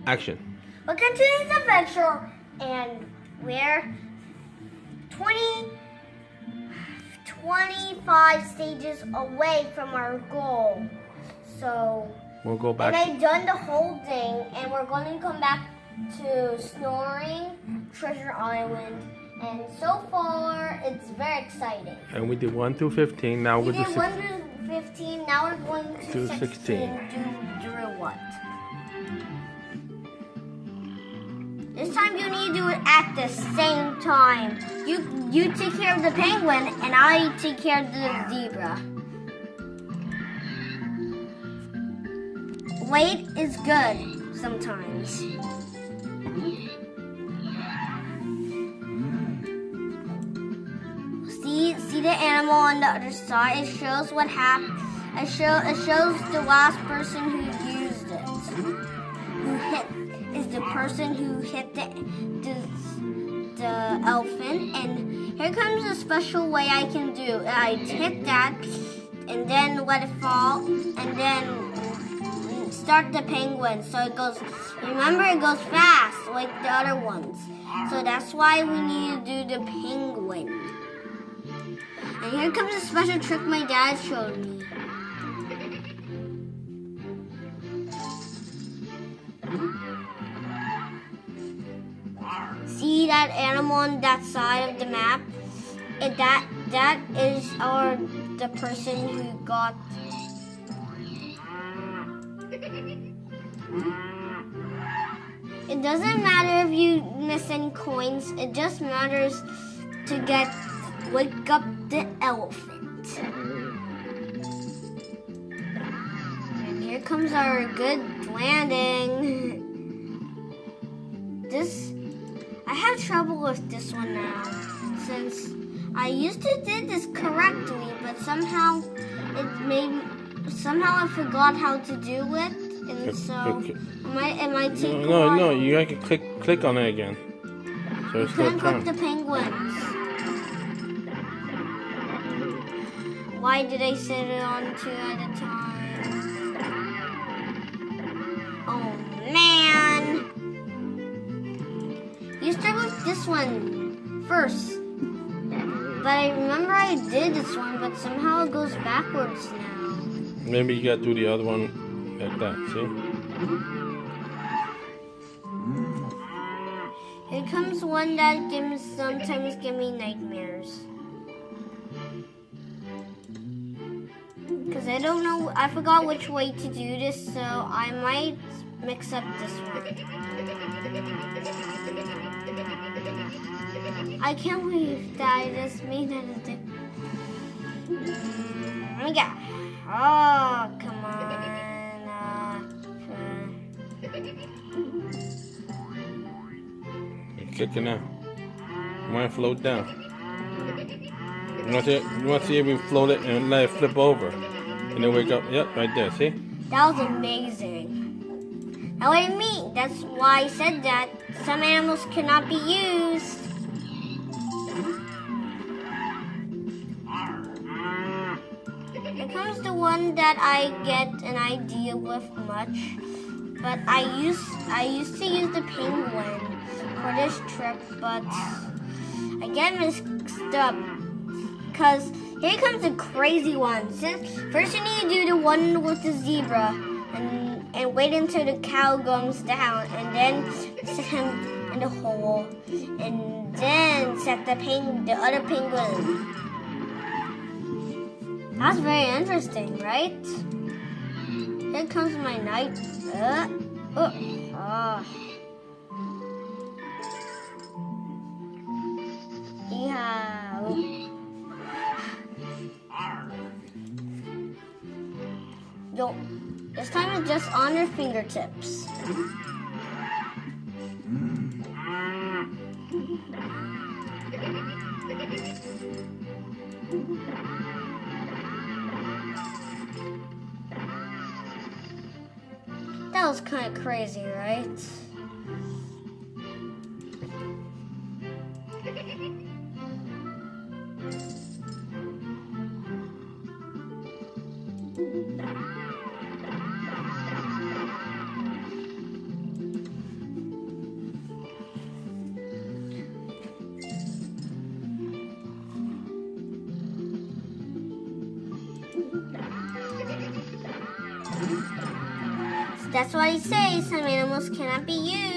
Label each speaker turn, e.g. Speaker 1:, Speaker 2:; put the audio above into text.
Speaker 1: Action.
Speaker 2: Welcome to today's adventure, and we're 25 stages away from our goal. So
Speaker 1: We'll go back.
Speaker 2: And I've done the whole thing, and we're going to come back to Snoring, Treasure Island, and so far it's very exciting.
Speaker 1: And we did 1 through 15. Now
Speaker 2: We
Speaker 1: we'll do
Speaker 2: did 1 through 15. Now we're going to 16. Do what? This time you need to do it at the same time. You take care of the penguin, and I take care of the zebra. Wait is good sometimes. See the animal on the other side. It shows what happened. It shows the last person who used it. Who hit is the person who hit the elephant. And here comes a special way I can do. I hit that and then let it fall, and then start the penguin. So it goes. Remember, it goes fast like the other ones. So that's why we need to do the penguin. And here comes a special trick my dad showed me. See that animal on that side of the map? That is the person who got. It doesn't matter if you miss any coins. It just matters to wake up the elephant. And here comes our good landing. I have trouble with this one now, since I used to did this correctly, but somehow I forgot how to do it, and so it might take a while.
Speaker 1: No, you have to click on it again. So it's
Speaker 2: Couldn't click the penguins. Why did I set it on 2 at a time? Oh man! You start with this one first. But I remember I did this one, but somehow it goes backwards now.
Speaker 1: Maybe you gotta do the other one like that, see?
Speaker 2: Here comes one that sometimes give me nightmares. Because I don't know, I forgot which way to do this, so I might mix up this one. I can't believe that I just made that a thing. Yeah. Oh, come on.
Speaker 1: You're kicking out. You want to float down. You want to see if we float it and let it flip over. And then wake up. Yep, right there, see?
Speaker 2: That was amazing. Now what I mean, that's why I said that some animals cannot be used. Here comes the one that I get an idea with much, but I used to use the penguin for this trip, but I get mixed up because here comes the crazy one. First you need to do the one with the zebra and wait until the cow comes down, and then set him in the hole, and then set the other penguin. That's very interesting, right? Here comes my knife. Yeah. Yo, this time it's just on your fingertips. That was kind of crazy, right? That's why I say some animals cannot be used.